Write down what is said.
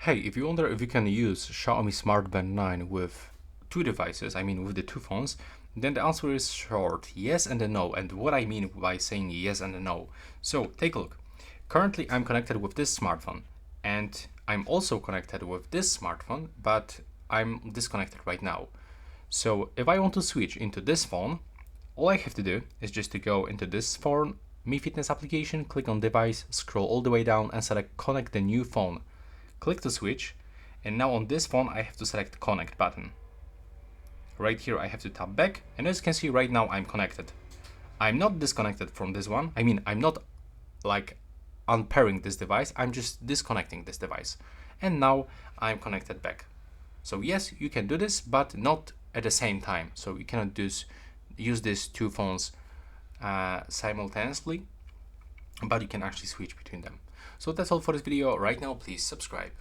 Hey, if you wonder if you can use Xiaomi Smart Band 9 with two devices, I mean with the two phones, then the answer is short, yes and a no. And what I mean by saying yes and a no. So take a look. Currently I'm connected with this smartphone and I'm also connected with this smartphone, but I'm disconnected right now. So if I want to switch into this phone, all I have to do is just to go into this phone, Mi Fitness application, click on device, scroll all the way down and select connect the new phone. Click to switch, and now on this phone I have to select connect button. Right here I have to tap back, and as you can see right now I'm connected. I'm not disconnected from this one, I mean I'm not like unpairing this device, I'm just disconnecting this device. And now I'm connected back. So yes, you can do this, but not at the same time. So you cannot use these two phones simultaneously, but you can actually switch between them. So that's all for this video. Right now, please subscribe.